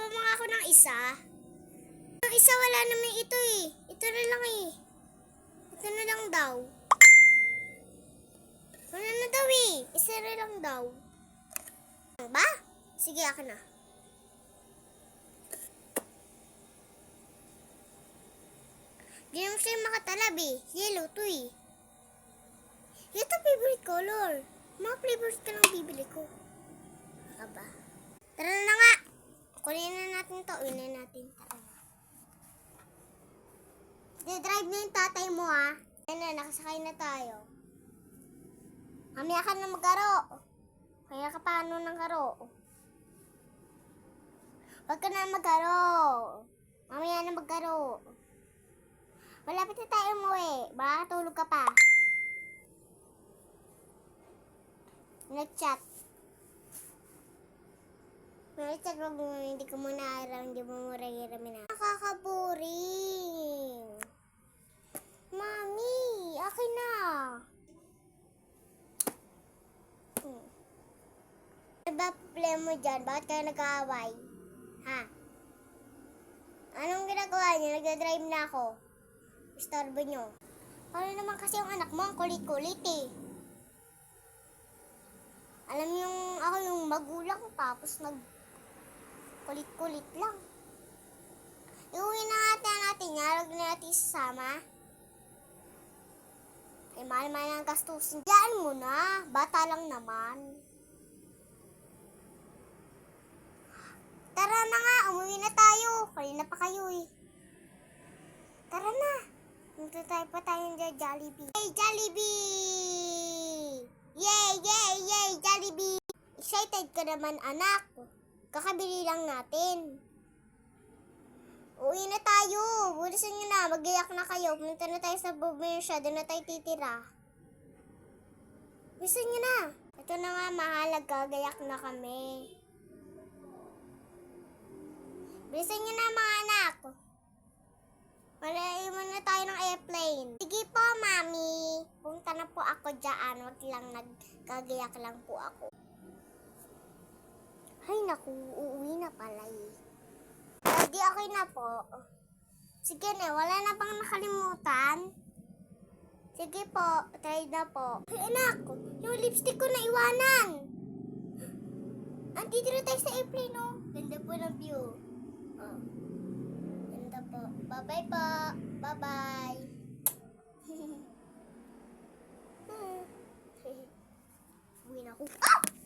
mga ako ng isa. Ang isa wala naman ito eh. Ito na lang eh. Ito na lang daw. Wala na daw eh. Isa na lang daw. Ba? Sige, ako na. Hindi naman siya makatalab eh. Yellow to eh. Ito favorite color. Mga flavors ka lang bibili ko. Aba. Tara na nga. Kunin na natin to. Unin natin. Tara na. Drive na yung tatay mo ha. Ayan na, nakasakay na tayo. Mamaya ka na magkaro. Kaya ka paano ng karo? Huwag ka na magkaro. Mamaya na magkaro. Malapit na tayo umuwi. Baka tulog ka pa. Nag-chat. Nag-chat, hindi ko muna alam. Hindi mo mura-hirami na. Nakaka-boring. Mami, akin na. Ano ba problema mo dyan? Bakit kayo nag-aaway? Ha? Anong ginagawa niyo? Nagdadrive na ako. Istorbo nyo. Paano naman kasi yung anak mo? Ang kulit-kulit eh. Alam yung ako yung magulang tapos kulit-kulit lang. Iuwi na natin niya. Huwag na natin isasama. Ay, mahal-mahal ang gastusin. Diyan mo na. Bata lang naman. Tara na nga. Umuwi na tayo. Kanina pa kayo eh. Tara na. Punta tayo pa tayong Jollibee. Hey, Jollibee! Yay, yay, yay, Jollibee! Excited ka naman, anak. Kakabili lang natin. Uwi na tayo. Bulisan nyo na. Mag-iyak na kayo. Pumunta na tayo sa Bumirsya. Doon na tayo titira. Bulisan nyo na. Ito na nga, mahalag. Gagayak na kami. Bulisan nyo na, mga anak. Malaiman na tayo ng airplane. Sige po, mami. Punta na po ako dyan. Wag lang nagkagayak lang po ako. Ay, naku. Uuwi na pala eh. Di okay na po. Sige na, wala na bang nakalimutan? Sige po, try na po. Ay, anak, yung lipstick ko na iwanan. Andito na tayo sa airplane, oh. Ganda po ng view. Oh. Ganda po. Bye-bye po. Bye-bye. Uwi na ako. Ah!